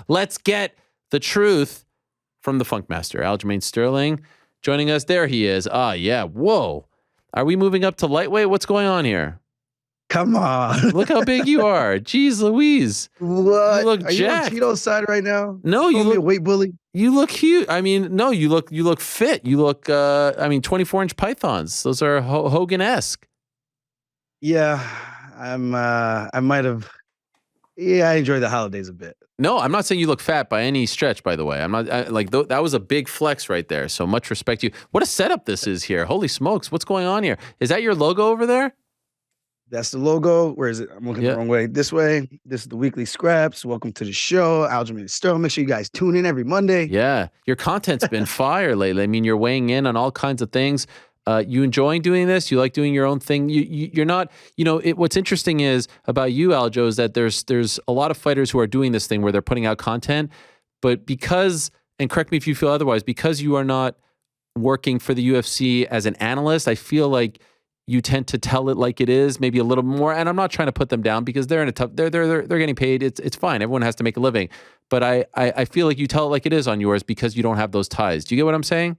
Let's get the truth from the Funk Master, Aljamain Sterling, joining us. There he is. Yeah. Whoa. Are we moving up to lightweight? What's going on here? Come on. Look how big you are. Jeez Louise. What? You look Are jacked. you on Cheeto's side right now? No, you look look a weight bully. You look huge. I mean, no, you look fit. You look 24-inch pythons. Those are Hogan-esque. Yeah, I might have. Yeah, I enjoy the holidays a bit. No, I'm not saying you look fat by any stretch, by the way. I'm not that was a big flex right there. So much respect to you. What a setup this is here. Holy smokes. What's going on here? Is that your logo over there? That's the logo. Where is it? I'm looking the wrong way. This way. This is the weekly scraps. Welcome to the show. Aljamain Sterling. Make sure you guys tune in every Monday. Yeah. Your content's been fire lately. I mean, you're weighing in on all kinds of things. You enjoying doing this? You like doing your own thing? You're not, what's interesting is about you, Aljo, is that there's a lot of fighters who are doing this thing where they're putting out content, but because, and correct me if you feel otherwise, because you are not working for the UFC as an analyst, I feel like you tend to tell it like it is, maybe a little more. And I'm not trying to put them down because they're in a tough, they're getting paid. It's fine. Everyone has to make a living. But I feel like you tell it like it is on yours because you don't have those ties. Do you get what I'm saying?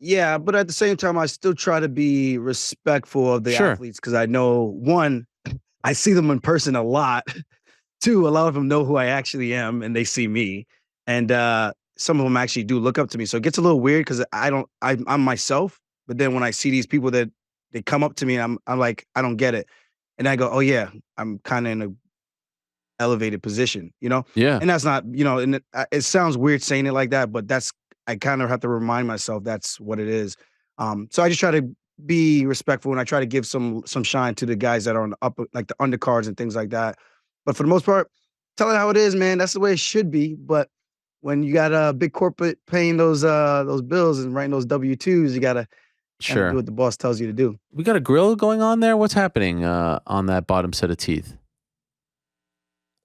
Yeah, but at the same time, I still try to be respectful of the athletes because I know, one, I see them in person a lot. Two, a lot of them know who I actually am and they see me. And some of them actually do look up to me. So it gets a little weird because I'm myself. But then when I see these people that they come up to me, I'm like, I don't get it. And I go, oh yeah, I'm kind of in a elevated position, Yeah. And that's not, and it sounds weird saying it like that, but I kind of have to remind myself that's what it is. So I just try to be respectful and I try to give some shine to the guys that are on the upper, like the undercards and things like that. But for the most part, tell it how it is, man. That's the way it should be. But when you got a big corporate paying those bills and writing those W-2s, you got to do what the boss tells you to do. We got a grill going on there. What's happening on that bottom set of teeth?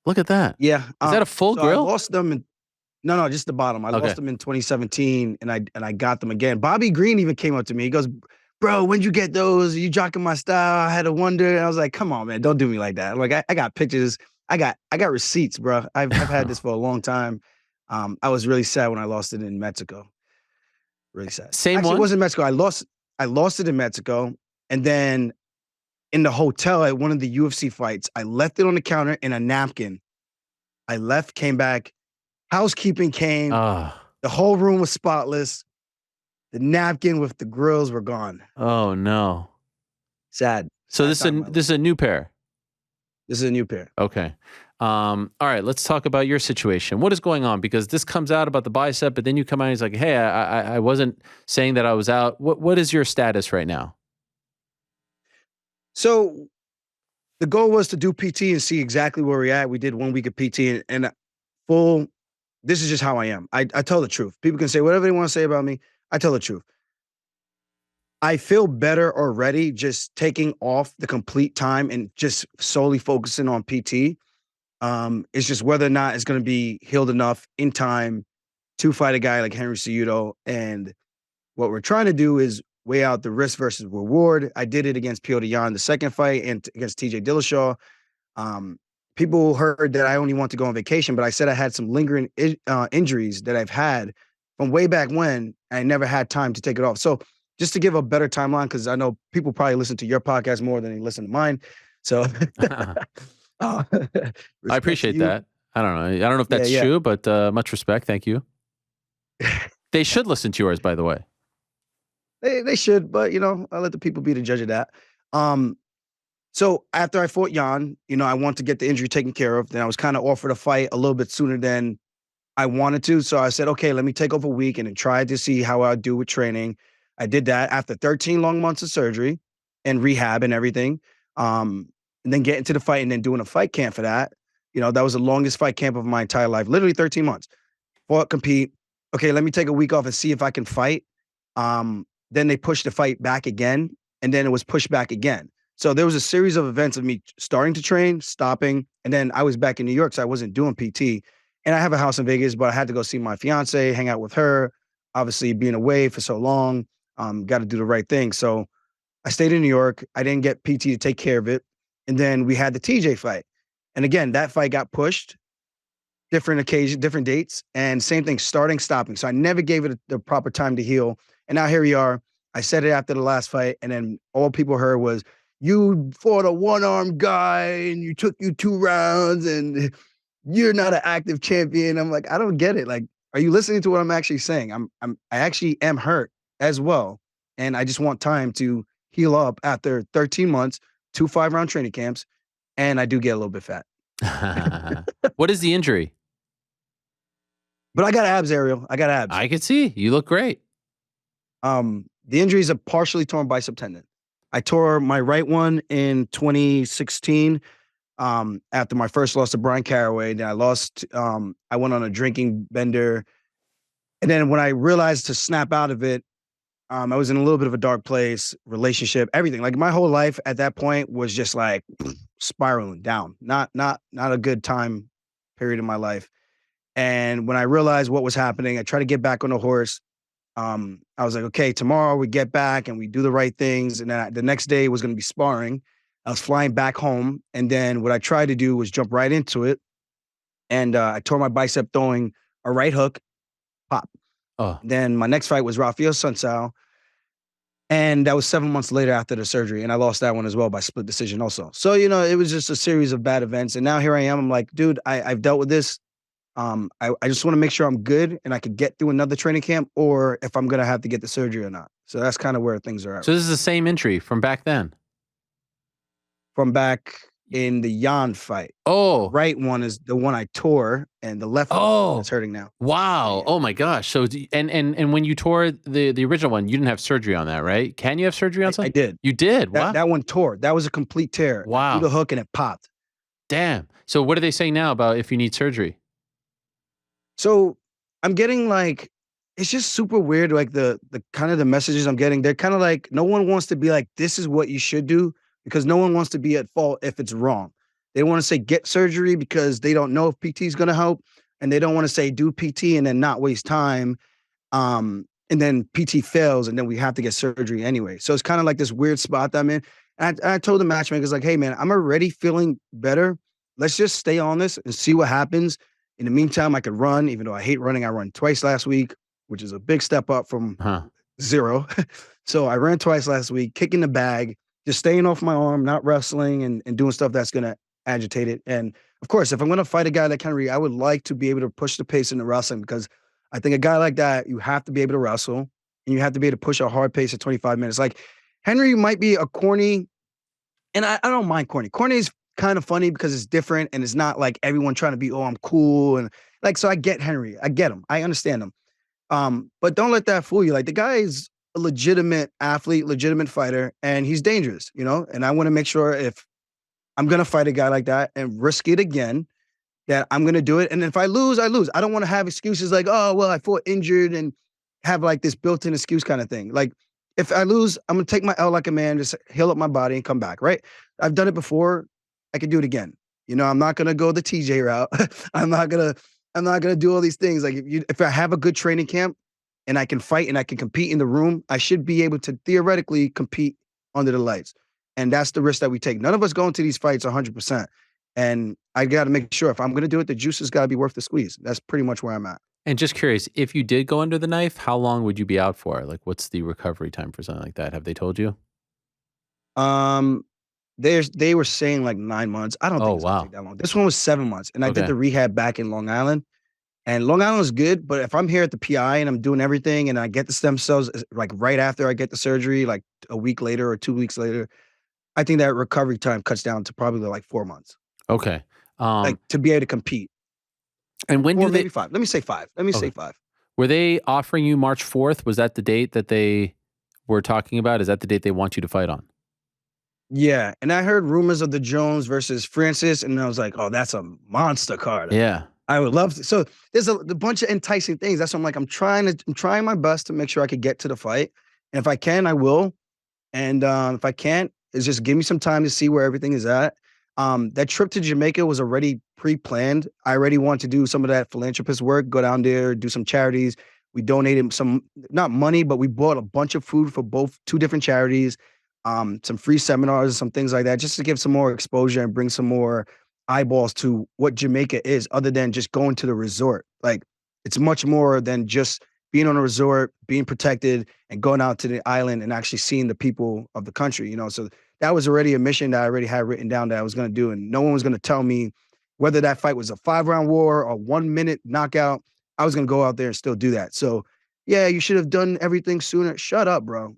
Look at that. Yeah. Is that a full grill? I lost them No, just the bottom. I lost them in 2017 and I got them again. Bobby Green even came up to me. He goes, bro, when'd you get those? Are you jocking my style? I had to wonder. And I was like, come on, man, don't do me like that. I'm like, I got pictures. I got receipts, bro. I've had this for a long time. I was really sad when I lost it in Mexico. Really sad. It wasn't Mexico. I lost it in Mexico. And then in the hotel at one of the UFC fights, I left it on the counter in a napkin. I left, came back. Housekeeping came. The whole room was spotless. The napkin with the grills were gone. Oh no! Sad. So this is a new pair. This is a new pair. Okay. All right. Let's talk about your situation. What is going on? Because this comes out about the bicep, but then you come out and he's like, "Hey, I wasn't saying that I was out." What is your status right now? So the goal was to do PT and see exactly where we're at. We did 1 week of PT and full. This is just how I am. I tell the truth. People can say whatever they want to say about me. I tell the truth. I feel better already just taking off the complete time and just solely focusing on PT. It's just whether or not it's going to be healed enough in time to fight a guy like Henry Cejudo. And what we're trying to do is weigh out the risk versus reward. I did it against Piotr Jan the second fight and against TJ Dillashaw. People heard that I only want to go on vacation, but I said I had some lingering injuries that I've had from way back when. I never had time to take it off. So just to give a better timeline, because I know people probably listen to your podcast more than they listen to mine. So I appreciate that. I don't know. I don't know if that's true, but much respect. Thank you. They should listen to yours, by the way. They should, but I'll let the people be the judge of that. So after I fought Jan, I wanted to get the injury taken care of. Then I was kind of offered a fight a little bit sooner than I wanted to. So I said, okay, let me take off a week and then try to see how I do with training. I did that after 13 long months of surgery and rehab and everything. And then get into the fight and then doing a fight camp for that. That was the longest fight camp of my entire life, literally 13 months. Fought, compete. Okay, let me take a week off and see if I can fight. Then they pushed the fight back again, and then it was pushed back again. So there was a series of events of me starting to train, stopping, and then I was back in New York, so I wasn't doing PT. And I have a house in Vegas, but I had to go see my fiance, hang out with her. Obviously, being away for so long, got to do the right thing. So I stayed in New York. I didn't get PT to take care of it. And then we had the TJ fight. And again, that fight got pushed. different occasions, different dates, and same thing, starting, stopping. So I never gave it the proper time to heal. And now here we are. I said it after the last fight, and then all people heard was, "You fought a one-armed guy, and you took you 2 rounds, and you're not an active champion." I'm like, I don't get it. Like, are you listening to what I'm actually saying? I actually am hurt as well, and I just want time to heal up after 13 months, 2 5-round training camps, and I do get a little bit fat. What is the injury? But I got abs, Ariel. I got abs. I could see. You look great. The injury is a partially torn bicep tendon. I tore my right one in 2016 after my first loss to Brian Caraway. Then I went on a drinking bender. And then when I realized to snap out of it, I was in a little bit of a dark place, relationship, everything. Like my whole life at that point was just like spiraling down. Not a good time period in my life. And when I realized what was happening, I tried to get back on the horse. I was like, okay, tomorrow we get back and we do the right things. And then the next day was going to be sparring. I was flying back home. And then what I tried to do was jump right into it. And I tore my bicep throwing a right hook, pop. Oh, Then my next fight was Rafael Sunsao. And that was 7 months later after the surgery. And I lost that one as well by split decision also. So, it was just a series of bad events. And now here I am. I'm like, dude, I've dealt with this. I just want to make sure I'm good and I could get through another training camp, or if I'm going to have to get the surgery or not. So that's kind of where things are at. so this is the same injury from back then. From back in the Jan fight. The Oh, right one is the one I tore, and the left one is hurting now. wow. Yeah. Oh my gosh. So and when you tore the original one, you didn't have surgery on that, right? Can you have surgery on I something? did. You did. Wow. That one tore. That was a complete tear. I Wow. threw the hook and it popped. Damn. So what are they saying now about if you need surgery? So I'm getting like, it's just super weird. Like the kind of the messages I'm getting, they're kind of like, no one wants to be like, this is what you should do, because no one wants to be at fault if it's wrong. They want to say get surgery because they don't know if PT is going to help. And they don't want to say do PT and then not waste time. And then PT fails and then we have to get surgery anyway. So it's kind of like this weird spot that I'm in. And I told the matchmakers like, hey man, I'm already feeling better. Let's just stay on this and see what happens. In the meantime, I could run, even though I hate running. I run twice last week, which is a big step up from zero. So I ran twice last week, kicking the bag, just staying off my arm, not wrestling and doing stuff that's going to agitate it. And of course, if I'm going to fight a guy like Henry, I would like to be able to push the pace in the wrestling, because I think a guy like that, you have to be able to wrestle and you have to be able to push a hard pace at 25 minutes. Like Henry might be a corny, and I don't mind corny. Corny is kind of funny because it's different and it's not like everyone trying to be, oh, I'm cool. And like, so I get Henry. I get him. I understand him. But don't let that fool you. Like the guy is a legitimate athlete, legitimate fighter, and he's dangerous, and I want to make sure if I'm going to fight a guy like that and risk it again, that I'm going to do it. And if I lose, I lose. I don't want to have excuses like, oh, well, I fought injured and have like this built-in excuse kind of thing. Like if I lose, I'm going to take my L like a man, just heal up my body and come back. Right. I've done it before. I can do it again. I'm not going to go the TJ route. I'm not going to do all these things. Like if I have a good training camp and I can fight and I can compete in the room, I should be able to theoretically compete under the lights. And that's the risk that we take. None of us go into these fights 100%. And I got to make sure if I'm going to do it, the juice has got to be worth the squeeze. That's pretty much where I'm at. And just curious, if you did go under the knife, how long would you be out for? Like, what's the recovery time for something like that? Have they told you? They were saying like 9 months. I don't think it's gonna take that long. This one was 7 months, and I did the rehab back in Long Island. And Long Island is good, but if I'm here at the PI and I'm doing everything and I get the stem cells like right after I get the surgery, like a week later or 2 weeks later, I think that recovery time cuts down to probably like 4 months. Okay. Like to be able to compete. And when Or do they? maybe 5. Let me say 5. Let me say 5. Were they offering you March 4th? Was that the date that they were talking about? Is that the date they want you to fight on? Yeah, and I heard rumors of the Jones versus Francis, and I was like, oh, that's a monster card. Yeah. I would love to. So there's a bunch of enticing things. That's what I'm like, I'm trying my best to make sure I could get to the fight. And if I can, I will. And if I can't, it's just give me some time to see where everything is at. That trip to Jamaica was already pre-planned. I already want to do some of that philanthropist work, go down there, do some charities. We donated some, not money, but we bought a bunch of food for two different charities, some free seminars and some things like that, just to give some more exposure and bring some more eyeballs to what Jamaica is, other than just going to the resort. Like, it's much more than just being on a resort, being protected, and going out to the island and actually seeing the people of the country. So that was already a mission that I already had written down that I was going to do, and no one was going to tell me whether that fight was a 5-round war or 1 minute knockout. I was going to go out there and still do that. So, yeah, you should have done everything sooner. Shut up, bro.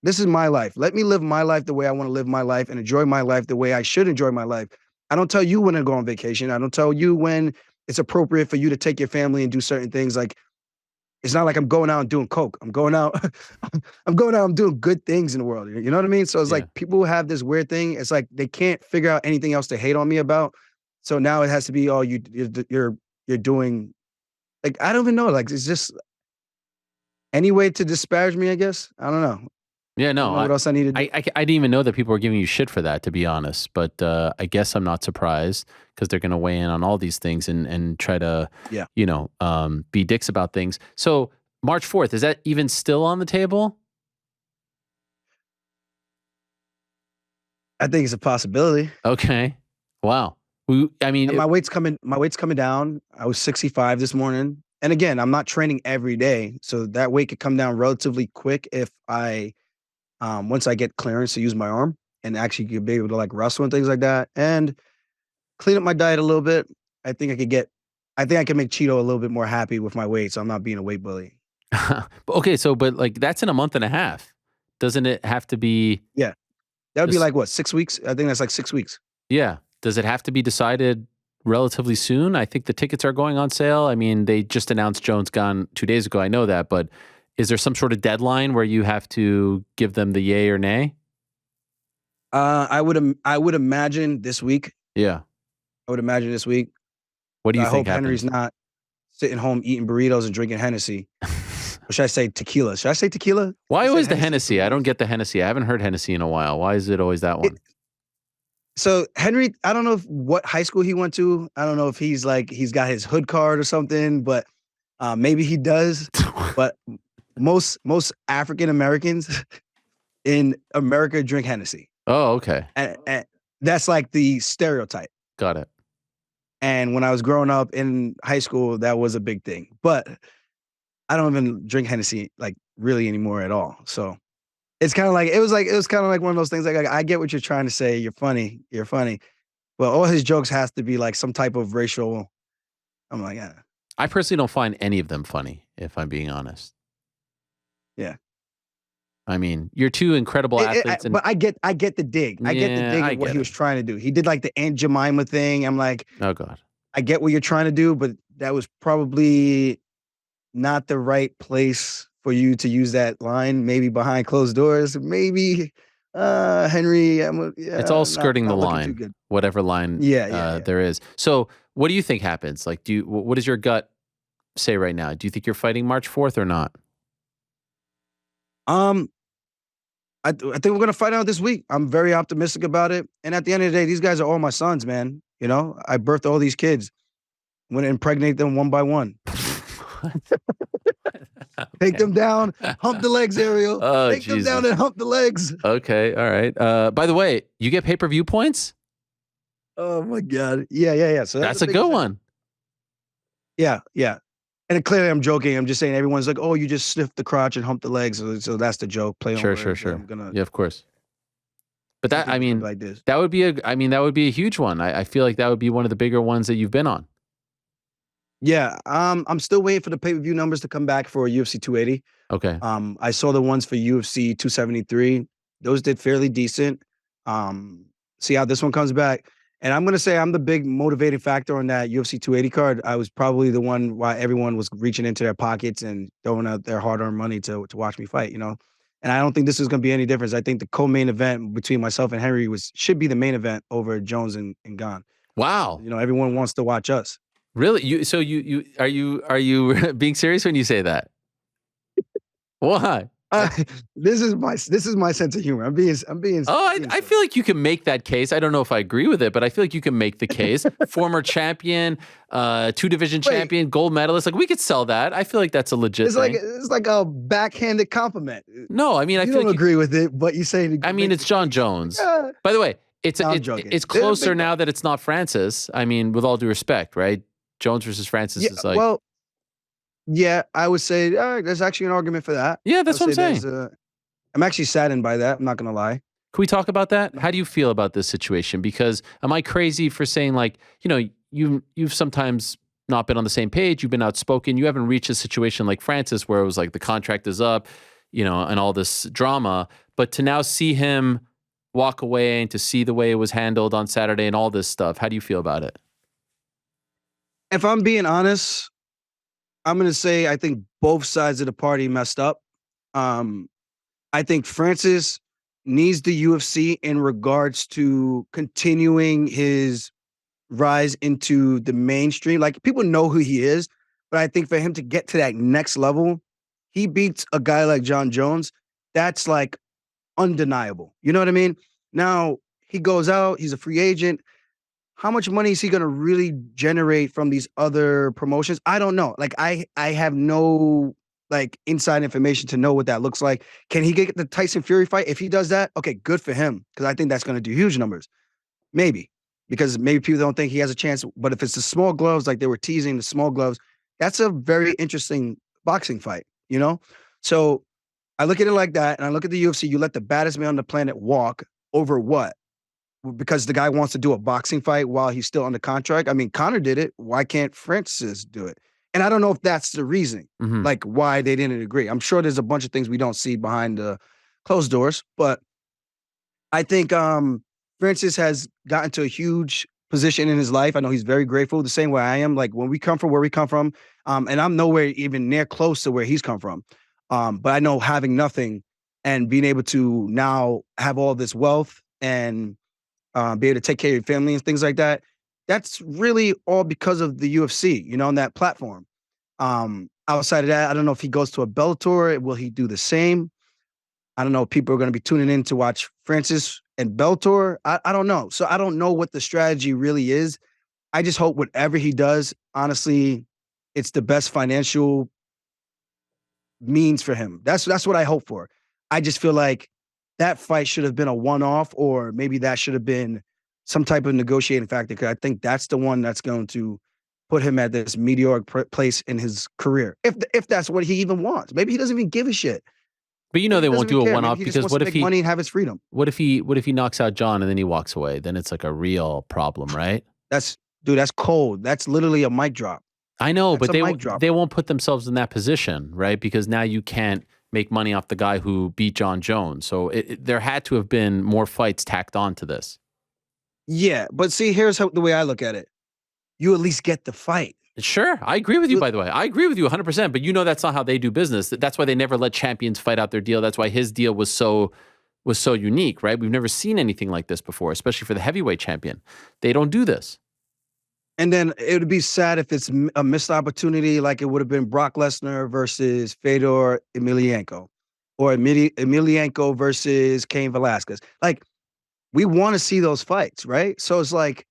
This is my life. Let me live my life the way I want to live my life and enjoy my life the way I should enjoy my life. I don't tell you when to go on vacation. I don't tell you when it's appropriate for you to take your family and do certain things. Like, it's not like I'm going out and doing coke. I'm going out. I'm going out. I'm doing good things in the world. You know what I mean? So it's Yeah. like people have this weird thing. It's like they can't figure out anything else to hate on me about. So now it has to be, oh, you're doing, like, I don't even know. Like, it's just any way to disparage me, I guess. I don't know. Yeah, I don't no, know what else I need to do. I didn't even know that people were giving you shit for that, to be honest. But I guess I'm not surprised because they're going to weigh in on all these things and try to, Yeah. be dicks about things. So March 4th, is that even still on the table? I think it's a possibility. Okay. Wow. I mean, And my weight's coming down. I was 65 this morning. And again, I'm not training every day. So that weight could come down relatively quick if I once I get clearance to use my arm and actually be able to like wrestle and things like that. And clean up my diet a little bit. I think I can make Cheeto a little bit more happy with my weight. So I'm not being a weight bully. okay. So, but like that's in a month and a half. Doesn't it have to be Yeah. That would be just, like what, 6 weeks? I think that's like 6 weeks. yeah. Does it have to be decided relatively soon? I think the tickets are going on sale. I mean, they just announced Jones gone 2 days ago. I know that, but is there some sort of deadline where you have to give them the yay or nay? I would imagine this week. Yeah. I would imagine this week. What do you I think hope Henry's happens? not sitting home eating burritos and drinking Hennessy. Or should I say tequila? Should I say tequila? Why You said always the Hennessy for Hennessy? I don't once. get the Hennessy. I haven't heard Hennessy in a while. Why is it always that It, one? so Henry, I don't know what high school he went to. I don't know if he's got his hood card or something, but maybe he does. But most African Americans in America drink Hennessy, Oh, okay. and that's like the stereotype. Got it. And when I was growing up in high school, that was a big thing. But I don't even drink Hennessy like really anymore at all. So it's kind of like it was kind of like one of those things. Like, I get what you're trying to say. You're funny. But all his jokes has to be like some type of racial. I'm like, yeah, I personally don't find any of them funny, if I'm being honest. yeah. I mean, you're two incredible athletes, and But I get the dig. I get the yeah, dig I of what get he it. was trying to do. He did like the Aunt Jemima thing. I'm like, Oh God. I get what you're trying to do, but that was probably not the right place for you to use that line. Maybe behind closed doors. Maybe, Henry. It's all Yeah, not skirting the not looking too line, good. whatever line Yeah, yeah, yeah. there is. So, what do you think happens? Like, what does your gut say right now? Do you think you're fighting March 4th or not? Um, I think we're gonna find out this week. I'm very optimistic about it. And at the end of the day, these guys are all my sons, man. I birthed all these kids. I'm gonna impregnate them one by one. Take Okay. them down, hump the legs, Ariel. Oh Take them down Jesus. and hump the legs. Okay. All right. By the way, you get pay-per-view points. Oh my god. Yeah, yeah, yeah. So that's the That's a good biggest thing. one. Yeah, yeah. And clearly, I'm joking. I'm just saying everyone's like, "Oh, you just sniff the crotch and hump the legs." So that's the joke. Play on Sure, sure, words. But sure. I'm gonna Yeah, of course. But keep that, it I good mean, like this. that would be that would be a huge one. I feel like that would be one of the bigger ones that you've been on. Yeah. I'm still waiting for the pay per view numbers to come back for UFC 280. Okay. I saw the ones for UFC 273. Those did fairly decent. See how this one comes back. And I'm gonna say I'm the big motivating factor on that UFC 280 card. I was probably the one why everyone was reaching into their pockets and throwing out their hard-earned money to watch me fight. And I don't think this is gonna be any difference. I think the co-main event between myself and Henry should be the main event over Jones and Gane. Wow. Everyone wants to watch us. Really? You being serious when you say that? Why? Uh, this is my sense of humor. Oh, I'm being I silly. feel like you can make that case. I don't know if I agree with it, but I feel like you can make the case. Former champion, two division Wait, champion, gold medalist. Like we could sell that. I feel like that's a legit it's like thing. it's like a backhanded compliment. No, I mean I You feel don't like agree with it, but you say I to mean make it's the John case. I'm like, Jones. By the way, No, I'm joking. it's They're a closer big now dog. that it's not Francis. I mean, with all due respect, right? Jones versus Francis Yeah, is like, well, yeah, I would say there's actually an argument for that. yeah, I that's would what I'm say saying. I'm actually saddened by that. I'm not gonna lie. Can we talk about that? How do you feel about this situation? Because am I crazy for saying like, you've sometimes not been on the same page, you've been outspoken, you haven't reached a situation like Francis where it was like the contract is up, and all this drama, but to now see him walk away and to see the way it was handled on Saturday and all this stuff, how do you feel about it? If I'm being honest, I'm gonna say I think both sides of the party messed up. Um, I think Francis needs the UFC in regards to continuing his rise into the mainstream. Like people know who he is, but I think for him to get to that next level, he beats a guy like John Jones. That's like undeniable. You know what I mean? Now he goes out, he's a free agent. How much money is he going to really generate from these other promotions? I don't know. Like I have no like inside information to know what that looks like. Can he get the Tyson Fury fight? If he does that, okay, good for him because I think that's going to do huge numbers. Maybe because maybe people don't think he has a chance. But if it's the small gloves, like they were teasing the small gloves, that's a very interesting boxing fight. So I look at it like that, and I look at the UFC. You let the baddest man on the planet walk over what? Because the guy wants to do a boxing fight while he's still under contract. I mean, Connor did it. Why can't Francis do it? And I don't know if that's the reason, Hmm. like why they didn't agree. I'm sure there's a bunch of things we don't see behind the closed doors, but I think Francis has gotten to a huge position in his life. I know he's very grateful, the same way I am. Like when we come from where we come from, and I'm nowhere even near close to where he's come from. But I know having nothing and being able to now have all this wealth and be able to take care of your family and things like that. That's really all because of the UFC, on that platform. Outside of that, I don't know if he goes to a Bellator, will he do the same? I don't know if people are going to be tuning in to watch Francis and Bellator. I don't know. So I don't know what the strategy really is. I just hope whatever he does, honestly, it's the best financial means for him. That's what I hope for. I just feel like that fight should have been a one-off, or maybe that should have been some type of negotiating factor. Because I think that's the one that's going to put him at this meteoric place in his career. If that's what he even wants, maybe he doesn't even give a shit. But Maybe they he doesn't won't even do a care. one Maybe off he just because wants to make money and have his freedom. what if he knocks out John and then he walks away? Then it's like a real problem, right? That's cold. That's literally a mic drop. I know, That's but a mic they dropper. won't put themselves in that position, right? Because now you can't make money off the guy who beat John Jones. So there had to have been more fights tacked on to this. Yeah, but see, here's the way I look at it. You at least get the fight. Sure, I agree with you. You By the way, I agree with you 100%. But that's not how they do business. That's why they never let champions fight out their deal. That's why his deal was so unique, right? We've never seen anything like this before, especially for the heavyweight champion. They don't do this. And then it would be sad if it's a missed opportunity, like it would have been Brock Lesnar versus Fedor Emelianenko, or Emelianenko versus Cain Velasquez. Like we want to see those fights, right? So it's like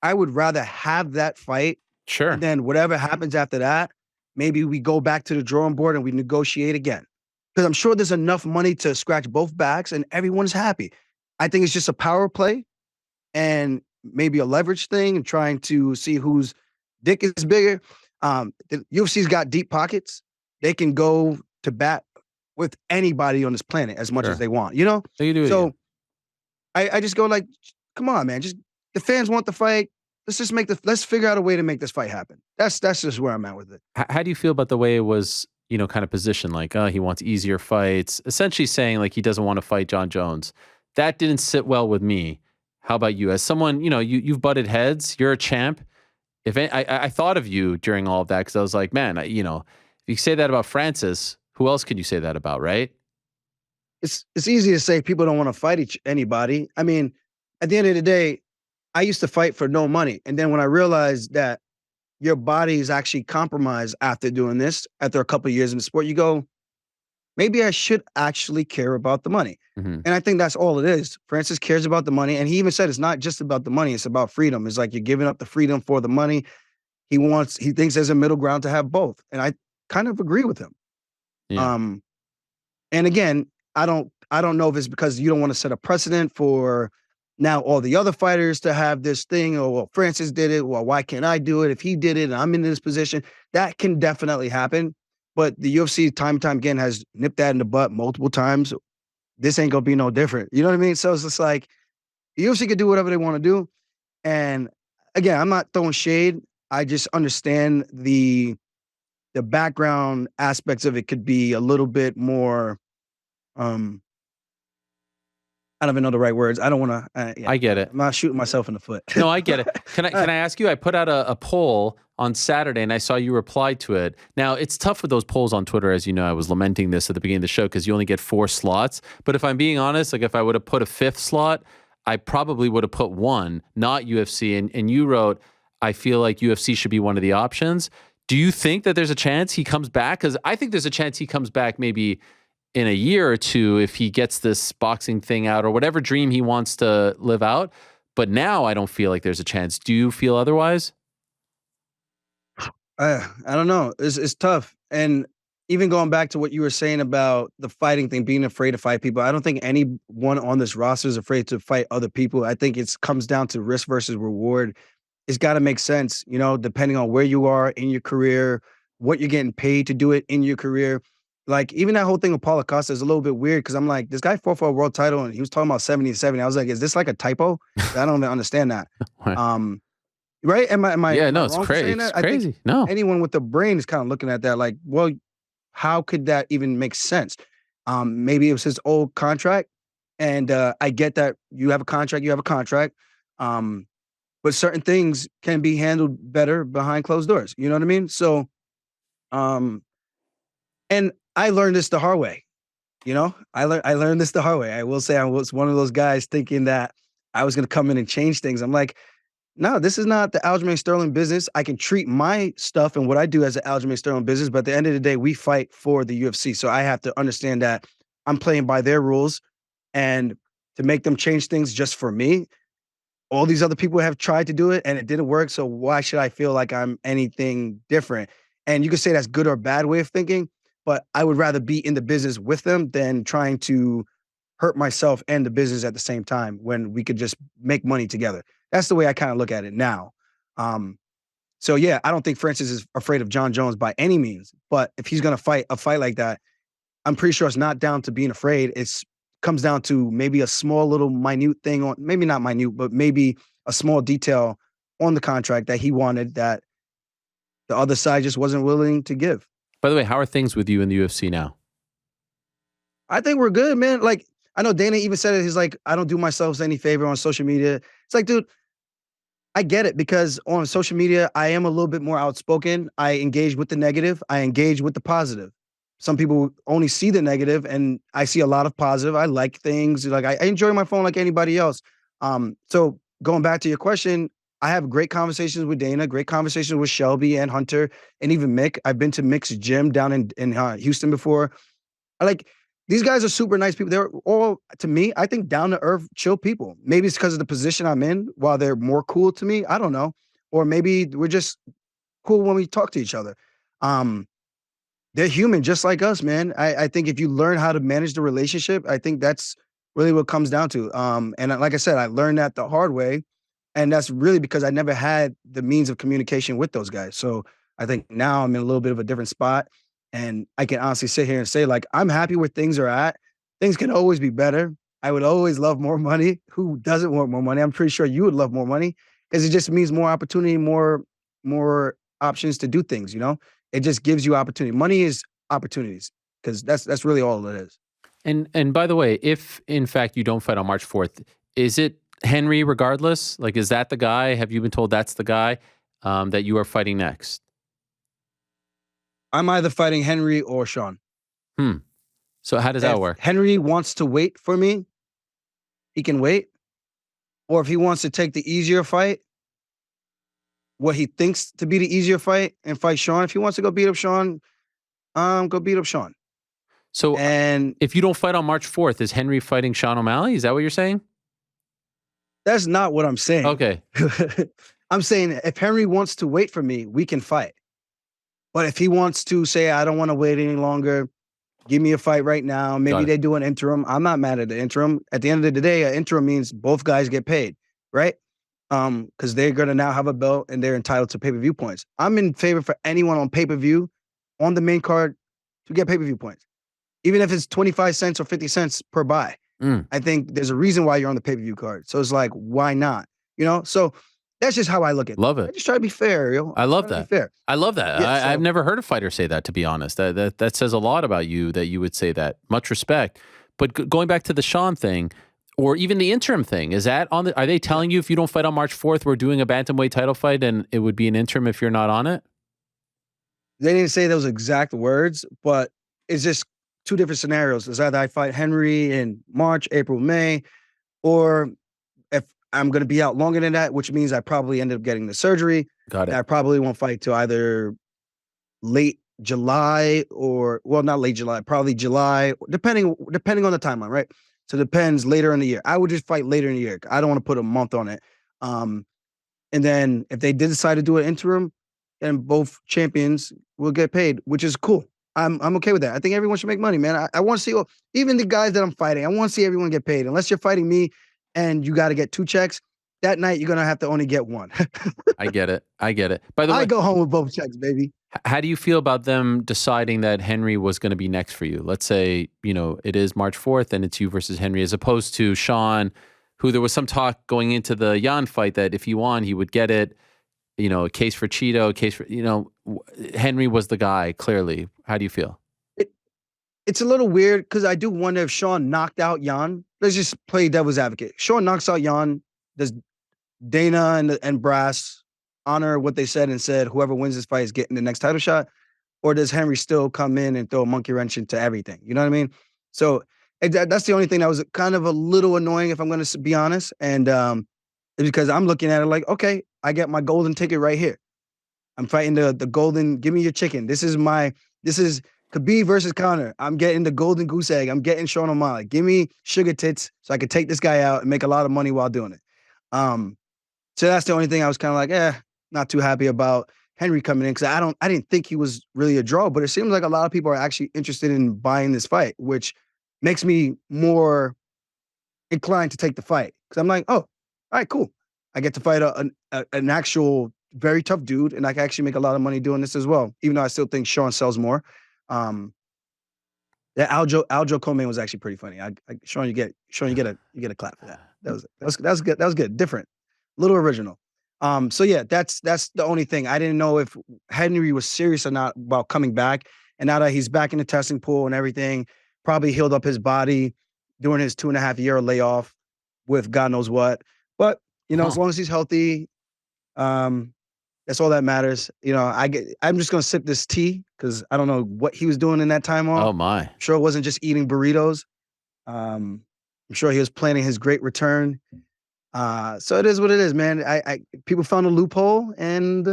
I would rather have that fight, and Sure. then whatever happens after that, maybe we go back to the drawing board and we negotiate again. Because I'm sure there's enough money to scratch both backs and everyone's happy. I think it's just a power play and maybe a leverage thing and trying to see whose dick is bigger. The UFC's got deep pockets. They can go to bat with anybody on this planet as much as Sure. they want, They do it. Yeah. So I just go like, come on, man. Just the fans want the fight. Let's figure out a way to make this fight happen. That's just where I'm at with it. How do you feel about the way it was, kind of positioned? Like, he wants easier fights, essentially saying like he doesn't want to fight John Jones. That didn't sit well with me. How about you? As someone, you've butted heads. You're a champ. I thought of you during all of that because I was like, man, if you say that about Francis, who else can you say that about, right? It's easy to say people don't want to fight anybody. I mean, at the end of the day, I used to fight for no money, and then when I realized that your body is actually compromised after doing this, after a couple of years in the sport, you go, maybe I should actually care about the money. Hmm. And I think that's all it is. Francis cares about the money. And he even said it's not just about the money, it's about freedom. It's like you're giving up the freedom for the money. He thinks there's a middle ground to have both. And I kind of agree with him. Yeah. Um, and again, I don't know if it's because you don't want to set a precedent for now all the other fighters to have this thing, or well, Francis did it. Well, why can't I do it? If he did it and I'm in this position, that can definitely happen. But the UFC time and time again has nipped that in the butt multiple times. This ain't gonna be no different. You know what I mean? So it's just like the UFC could do whatever they want to do. And again, I'm not throwing shade. I just understand the background aspects of it could be a little bit more um I don't even know the right words. I don't want to. I get it. I'm not shooting myself in the foot. No, I get it. Can I ask you? I put out a poll on Saturday, and I saw you replied to it. Now it's tough with those polls on Twitter, as you know. I was lamenting this at the beginning of the show because you only get 4 slots. But if I'm being honest, like if I would have put a 5th slot, I probably would have put one, not UFC. And you wrote, I feel like UFC should be one of the options. Do you think that there's a chance he comes back? Because I think there's a chance he comes back maybe in a year or two if he gets this boxing thing out or whatever dream he wants to live out. But now I don't feel like there's a chance. Do you feel otherwise? I don't know. It's tough. And even going back to what you were saying about the fighting thing, being afraid to fight people, I don't think anyone on this roster is afraid to fight other people. I think it comes down to risk versus reward. It's got to make sense, you know, depending on where you are in your career, what you're getting paid to do it in your career. Like even that whole thing with Paulo Costa is a little bit weird because I'm like, this guy fought for a world title and he was talking about 70-70. I was like, is this like a typo? I don't understand that. Um, right? Yeah, am I no, it's wrong for crazy. saying It's that? I think crazy. No, anyone with the brain is kind of looking at that like, well, how could that even make sense? Maybe it was his old contract, and I get that you have a contract, you have a contract. Um, but certain things can be handled better behind closed doors. You know what I mean? So, um, and I learned this the hard way. You know, I learned this the hard way. I will say I was one of those guys thinking that I was going to come in and change things. I'm like, no, this is not the Aljamain Sterling business. I can treat my stuff and what I do as an Aljamain Sterling business, but at the end of the day, we fight for the UFC. So I have to understand that I'm playing by their rules, and to make them change things just for me, all these other people have tried to do it and it didn't work. So why should I feel like I'm anything different? And you could say that's good or bad way of thinking, but I would rather be in the business with them than trying to hurt myself and the business at the same time when we could just make money together. That's the way I kind of look at it now. Um, so yeah, I don't think Francis is afraid of John Jones by any means, but if he's going to fight a fight like that, I'm pretty sure it's not down to being afraid. It's comes down to maybe a small little minute thing on, maybe not minute, but maybe a small detail on the contract that he wanted that the other side just wasn't willing to give. by the way, how are things with you in the UFC now? I think we're good, man. Like I know Dana even said it. He's like, I don't do myself any favor on social media. It's like, dude, I get it because on social media, I am a little bit more outspoken. I engage with the negative. I engage with the positive. Some people only see the negative, and I see a lot of positive. I like things. Like I enjoy my phone like anybody else. So going back to your question, I have great conversations with Dana, great conversations with Shelby and Hunter, and even Mick. I've been to Mick's gym down in Houston before. I like these guys are super nice people. They're all, to me, I think down to earth, chill people. Maybe it's because of the position I'm in, while they're more cool to me. I don't know. Or maybe we're just cool when we talk to each other. Um, they're human just like us, man. I think if you learn how to manage the relationship, I think that's really what comes down to. And like I said, I learned that the hard way. And that's really because I never had the means of communication with those guys. So I think now I'm in a little bit of a different spot. And I can honestly sit here and say, like, I'm happy where things are at. Things can always be better. I would always love more money. Who doesn't want more money? I'm pretty sure you would love more money because it just means more opportunity, more options to do things, you know? It just gives you opportunity. Money is opportunities because that's really all it is. And by the way, if in fact you don't fight on March 4th, is it Henry regardless? Like, is that the guy? Have you been told that's the guy that you are fighting next? I'm either fighting Henry or Sean. Hmm. So how does that If work? Henry wants to wait for me, he can wait. Or if he wants to take the easier fight, what he thinks to be the easier fight, and fight Sean. If he wants to go beat up Sean, go beat up Sean. So And if you don't fight on March 4th, is Henry fighting Sean O'Malley? Is that what you're saying? that's not what I'm saying. Okay. I'm saying if Henry wants to wait for me, we can fight. But if he wants to say, I don't want to wait any longer, Give me a fight right now. Maybe Got it. they do an interim. I'm not mad at the interim. At the end of the day, an interim means both guys get paid, right? Because they're gonna now have a belt and they're entitled to pay-per-view points. I'm in favor for anyone on pay-per-view on the main card to get pay-per-view points, even if it's 25 cents or 50 cents per buy. Mm, I think there's a reason why you're on the pay-per-view card. So it's like, why not? So that's just how I look at love things. it. I just try to be fair, yo. I I'm love trying to be that. fair. I love that. Yeah. I've So never heard a fighter say that, to be honest. That says a lot about you that you would say that. Much respect. But going back to the Sean thing, or even the interim thing, is that on the? Are they telling you if you don't fight on March 4th, we're doing a bantamweight title fight, and it would be an interim if you're not on it? they didn't say those exact words, but it's just two different scenarios. It's either I fight Henry in March, April, May, or if I'm going to be out longer than that, which means I probably end up getting the surgery. Got And it. I probably won't fight till either late July or not late July, probably July, depending on the timeline, right? So it depends later in the year. I would just fight later in the year. I don't want to put a month on it. Um, and then if they did decide to do an interim, then both champions will get paid, which is cool. I'm okay with that. I think everyone should make money, man. I want to see even the guys that I'm fighting. I want to see everyone get paid. Unless you're fighting me and you got to get 2 checks, that night you're gonna have to only get 1. I get it. I get it. By the I way, go home with both checks, baby. how do you feel about them deciding that Henry was going to be next for you? Let's say, it is March 4th and it's you versus Henry, as opposed to Sean, who there was some talk going into the Jan fight that if he won, he would get it. A case for Cheeto, a case for, Henry was the guy, clearly. How do you feel? It, it's a little weird because I do wonder if Sean knocked out Jan. Let's just play devil's advocate. Sean knocks out Jan. Does Dana and Brass honor what they said and said whoever wins this fight is getting the next title shot? Or does Henry still come in and throw a monkey wrench into everything? You know what I mean? So that's the only thing that was kind of a little annoying, if I'm going to be honest. And because I'm looking at it like, okay, I get my golden ticket right here. I'm fighting the golden. Give me your chicken. This is Khabib versus Conor. I'm getting the golden goose egg. I'm getting Sean O'Malley. Give me sugar tits so I could take this guy out and make a lot of money while doing it. So that's the only thing I was kind of like, not too happy about Henry coming in because I didn't think he was really a draw, but it seems like a lot of people are actually interested in buying this fight, which makes me more inclined to take the fight because I'm like, oh, all right, cool. I get to fight an actual very tough dude, and I can actually make a lot of money doing this as well. Even though I still think Sean sells more. That Aljo Coleman was actually pretty funny. Sean, you get a clap for that. That was good. That was good. Different, little original. So yeah, that's the only thing. I didn't know if Henry was serious or not about coming back. And now that he's back in the testing pool and everything, probably healed up his body during his 2.5-year layoff with God knows what. But as long as he's healthy, that's all that matters. I'm just gonna sip this tea because I don't know what he was doing in that time off. Oh, my. I'm sure it wasn't just eating burritos. I'm sure he was planning his great return. So it is what it is, man. People found a loophole, and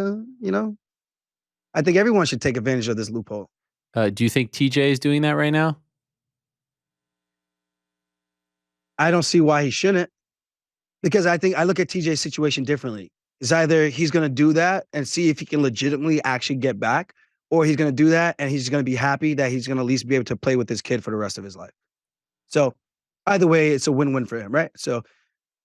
I think everyone should take advantage of this loophole. Do you think TJ is doing that right now? I don't see why he shouldn't, because I think I look at TJ's situation differently. It's either he's going to do that and see if he can legitimately actually get back, or he's going to do that and he's going to be happy that he's going to at least be able to play with this kid for the rest of his life. So either way, it's a win-win for him, right? So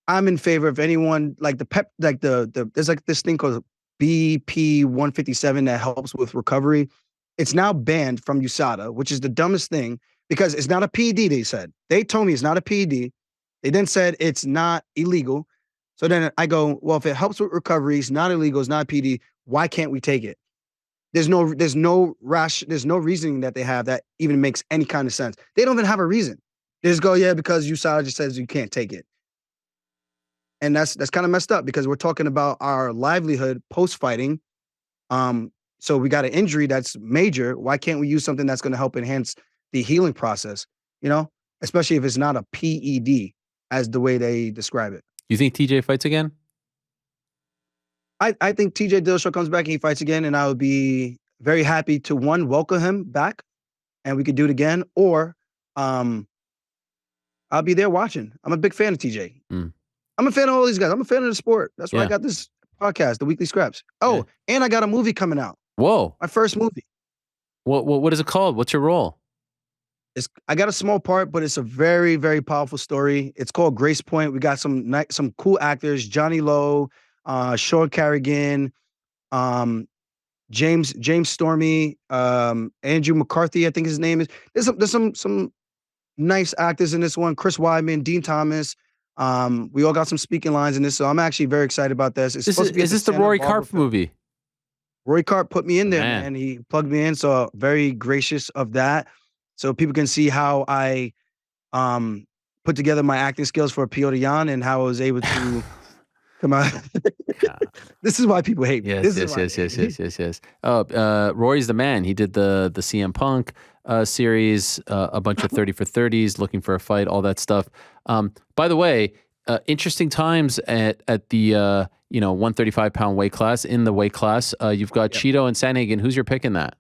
I'm in favor of anyone like there's like this thing called BP 157 that helps with recovery. It's now banned from USADA, which is the dumbest thing because it's not a PED. They told me it's not a PED. They then said it's not illegal. So then I go, well, if it helps with recovery, it's not illegal, it's not PD, why can't we take it? There's no reasoning that they have that even makes any kind of sense. They don't even have a reason. They just go, yeah, because USADA just says you can't take it. And that's kind of messed up because we're talking about our livelihood post-fighting. So we got an injury that's major. Why can't we use something that's going to help enhance the healing process? Especially if it's not a PED as the way they describe it. You think TJ fights again? I think TJ Dillashaw comes back and he fights again, and I would be very happy to welcome him back, and we could do it again. Or, I'll be there watching. I'm a big fan of TJ. I'm a fan of all these guys. I'm a fan of the sport. That's why I got this podcast, the Weekly Scraps. Oh, and I got a movie coming out. Whoa! My first movie. What is it called? What's your role? I got a small part, but it's a very, very powerful story. It's called Grace Point. We got some cool actors: Johnny Lowe, Sean Carrigan, um, James Stormy, Andrew McCarthy, I think his name is. There's some nice actors in this one. Chris Weidman, Dean Thomas. We all got some speaking lines in this, so I'm actually very excited about this. It's supposed to be at Is the this the Santa Rory Barbara Karp Film. movie? Roy Cart put me in The there, man. man. He plugged me in, so very gracious of that. So people can see how I um put together my acting skills for Piotr Jan and how I was able to come out. This is why people hate me. Yes, This is yes, why yes, they hate yes, me. yes, yes, yes. Oh, Rory's the man. He did the CM Punk series, a bunch of 30 for 30s, looking for a fight, all that stuff. By the way, interesting times at the 135-pound weight class. In the weight class, you've got Yep. Cheeto and Sandhagen. Who's your pick in that?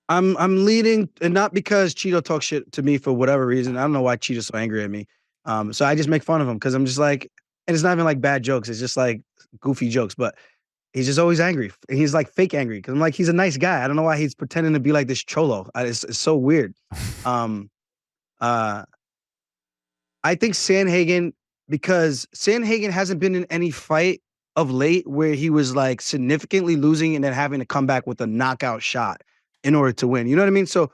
I'm leading, and not because Cheeto talks shit to me for whatever reason. I don't know why Cheeto's so angry at me. So I just make fun of him because I'm just like, and it's not even like bad jokes. It's just like goofy jokes, but he's just always angry. He's like fake angry because I'm like, he's a nice guy. I don't know why he's pretending to be like this cholo. It's so weird. Um, uh, I think Sandhagen, because Sandhagen hasn't been in any fight of late where he was like significantly losing and then having to come back with a knockout shot in order to win. You know what I mean? So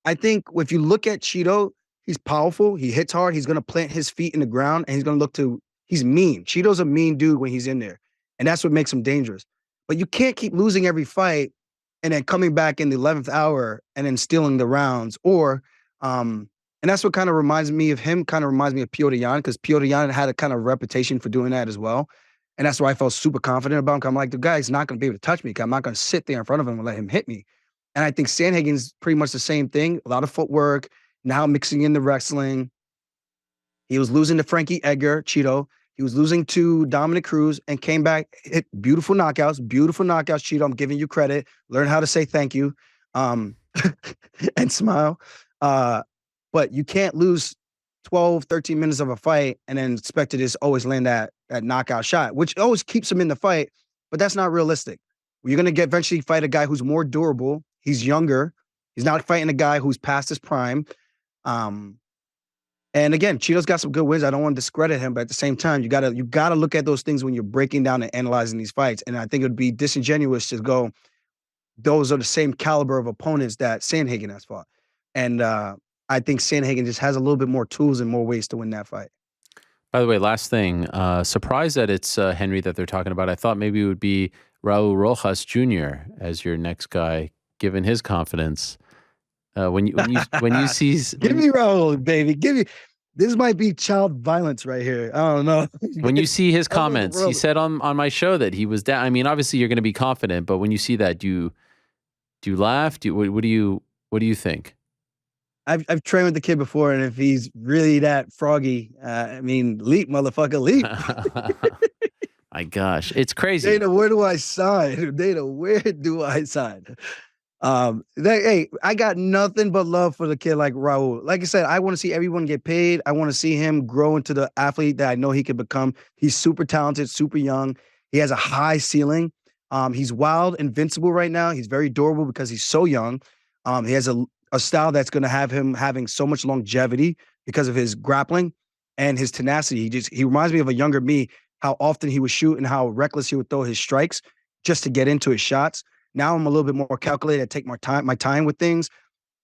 I think if you look at Cheeto, he's powerful. He hits hard. He's going to plant his feet in the ground and he's going to he's mean. Cheeto's a mean dude when he's in there. And that's what makes him dangerous. But you can't keep losing every fight and then coming back in the 11th hour and then stealing the rounds. And that's what kind of reminds me of him, kind of reminds me of Piotr Jan, because Piotr Jan had a kind of reputation for doing that as well. And that's why I felt super confident about him. I'm like, the guy's not going to be able to touch me because I'm not going to sit there in front of him and let him hit me. And I think Sandhagen's pretty much the same thing. A lot of footwork, now mixing in the wrestling. He was losing to Frankie Edgar, Cheeto. He was losing to Dominic Cruz and came back, hit beautiful knockouts, Cheeto. I'm giving you credit. Learn how to say thank you um, and smile. But you can't lose 12, 13 minutes of a fight and then expect to just always land that knockout shot, which always keeps him in the fight, but that's not realistic. You're going to eventually fight a guy who's more durable. He's younger. He's not fighting a guy who's past his prime. Um, and again, Cheeto's got some good wins. I don't want to discredit him, but at the same time, you gotta look at those things when you're breaking down and analyzing these fights. And I think it would be disingenuous to go, those are the same caliber of opponents that Sandhagen has fought. And I think Sandhagen just has a little bit more tools and more ways to win that fight. By the way, last thing, surprised that it's Henry that they're talking about. I thought maybe it would be Raul Rojas Jr. as your next guy, given his confidence. When you see Give me Raul, baby. Give me. This might be child violence right here. I don't know. when you see his comments, he said on my show that he was down. I mean, obviously you're going to be confident, but when you see that, do you laugh? What do you think? I've trained with the kid before, and if he's really that froggy, I mean, leap, motherfucker, leap. My gosh, it's crazy. Dana, where do I sign? Dana, where do I sign? Hey, I got nothing but love for the kid like Raul. Like I said, I want to see everyone get paid. I want to see him grow into the athlete that I know he could become. He's super talented, super young. He has a high ceiling. He's wild, invincible right now. He's very durable because he's so young. He has a style that's going to have him having so much longevity because of his grappling and his tenacity. He reminds me of a younger me, how often he would shoot and how reckless he would throw his strikes just to get into his shots. Now I'm a little bit more calculated. I take my time with things.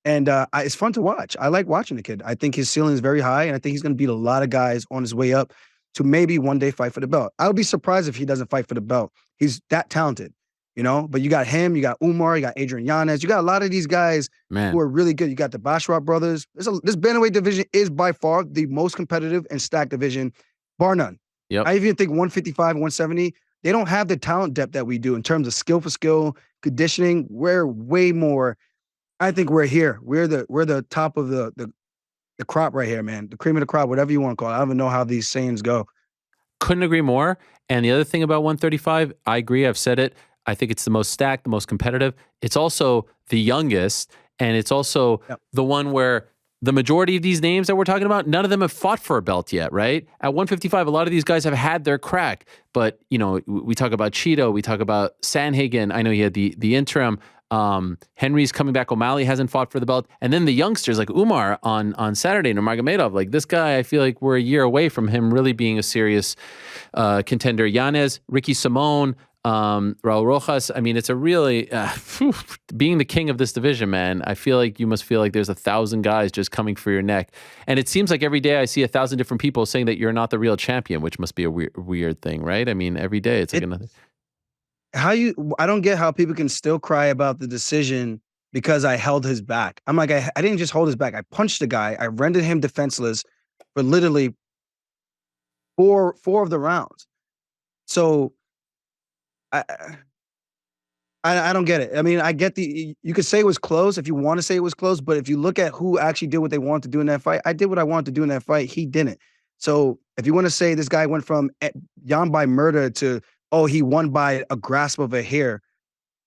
And it's fun to watch. I like watching the kid. I think his ceiling is very high, and I think he's going to beat a lot of guys on his way up to maybe one day fight for the belt. I would be surprised if he doesn't fight for the belt. He's that talented, But you got him, you got Umar, you got Adrian Yanez. You got a lot of these guys who are really good. You got the Basharat brothers. This bantamweight division is by far the most competitive and stacked division, bar none. Yep. I even think 155, 170, they don't have the talent depth that we do in terms of skill for skill, conditioning. We're way more. I think we're here. We're the top of the crop right here, man. The cream of the crop, whatever you want to call it. I don't even know how these sayings go. Couldn't agree more. And the other thing about 135, I agree. I've said it. I think it's the most stacked, the most competitive. It's also the youngest, and it's also the one where the majority of these names that we're talking about, none of them have fought for a belt yet, right? At 155, a lot of these guys have had their crack. But, we talk about Cheeto, we talk about Sandhagen. I know he had the interim. Henry's coming back. O'Malley hasn't fought for the belt. And then the youngsters like Umar on Saturday, Nurmagomedov, like this guy, I feel like we're a year away from him really being a serious contender. Yanez, Ricky Simone, Raul Rojas. I mean, it's a really, being the king of this division, man, I feel like you must feel like there's 1,000 guys just coming for your neck. And it seems like every day I see 1,000 different people saying that you're not the real champion, which must be a weird thing, right? I mean, every day it's like another. I don't get how people can still cry about the decision because I held his back. I'm like, I didn't just hold his back. I punched the guy. I rendered him defenseless for literally four of the rounds. So I don't get it. I mean, I get you could say it was close if you want to say it was close, but if you look at who actually did what they wanted to do in that fight, I did what I wanted to do in that fight. He didn't. So if you want to say this guy went from Jan by murder to, oh, he won by a grasp of a hair,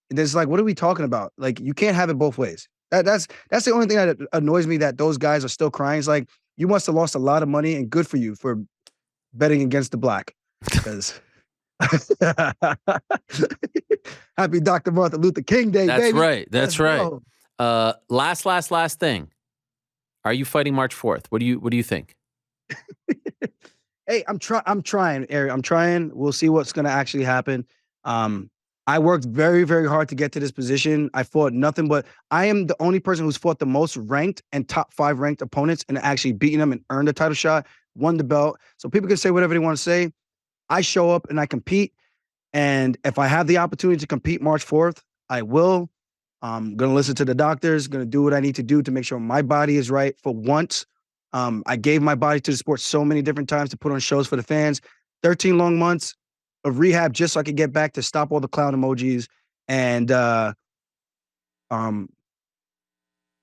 there's like, what are we talking about? Like, you can't have it both ways. That's the only thing that annoys me, that those guys are still crying. It's like, you must have lost a lot of money, and good for you for betting against the black. Because happy Dr. Martin Luther King Day, That's baby. right. That's right. Last thing. Are you fighting March 4th? What do you think? Hey, I'm trying, Eric. I'm trying. We'll see what's going to actually happen. I worked very, very hard to get to this position. I fought nothing but, I am the only person who's fought the most ranked and top 5 ranked opponents and actually beating them and earned a title shot, won the belt. So people can say whatever they want to say. I show up and I compete. And if I have the opportunity to compete March 4th, I will. I'm going to listen to the doctors, going to do what I need to do to make sure my body is right for once. I gave my body to the sport so many different times to put on shows for the fans. 13 long months of rehab just so I could get back to stop all the clown emojis. And I don't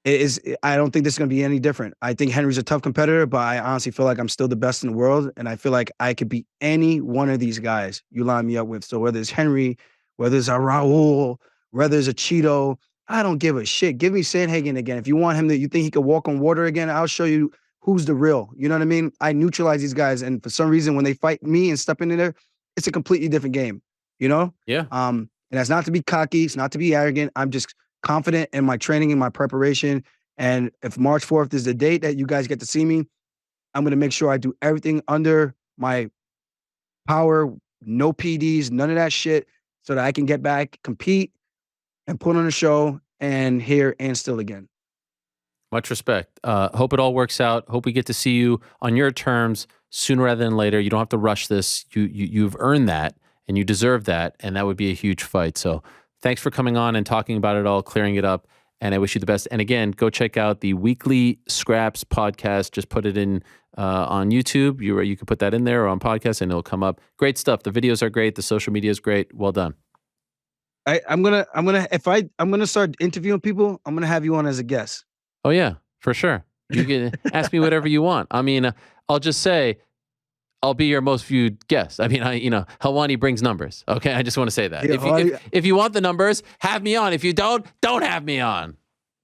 think this is going to be any different. I think Henry's a tough competitor, but I honestly feel like I'm still the best in the world. And I feel like I could beat any one of these guys you line me up with. So whether it's Henry, whether it's a Raul, whether it's a Cheeto, I don't give a shit. Give me Sandhagen again. If you want him you think he could walk on water again, I'll show you who's the real. You know what I mean? I neutralize these guys. And for some reason, when they fight me and step in there, it's a completely different game, you know? Yeah. And that's not to be cocky. It's not to be arrogant. I'm just confident in my training and my preparation. And if March 4th is the date that you guys get to see me, I'm going to make sure I do everything under my power, no PDs, none of that shit, so that I can get back, compete, and put on a show and here and still again. Much respect. Hope it all works out. Hope we get to see you on your terms sooner rather than later. You don't have to rush this. You've earned that and you deserve that. And that would be a huge fight. So thanks for coming on and talking about it all, clearing it up. And I wish you the best. And again, go check out the Weekly Scraps podcast. Just put it in on YouTube. You can put that in there or on podcast and it'll come up. Great stuff. The videos are great. The social media is great. Well done. I'm gonna start interviewing people, I'm gonna have you on as a guest. Oh yeah, for sure. You can ask me whatever you want. I mean, I'll just say, I'll be your most viewed guest. I mean, Helwani brings numbers. Okay, I just want to say that. Yeah, if you want the numbers, have me on. If you don't have me on.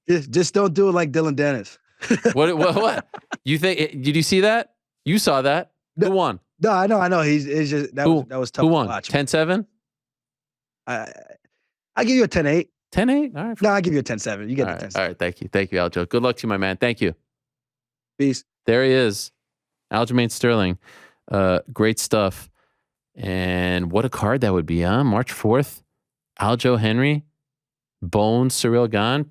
Just don't do it like Dylan Dennis. What? You think? Did you see that? You saw that? Who won? No, I know. He's just that was tough. Who won? To watch. 10-7? I give you a 10-8. 10-8? All right. No, I'll give you a 10-7. You get the 10-7. All right. Thank you, Aljo. Good luck to you, my man. Thank you. Peace. There he is, Aljamain Sterling. Great stuff. And what a card that would be, huh? March 4th, Aljo Henry, Bones, Cyril Gane.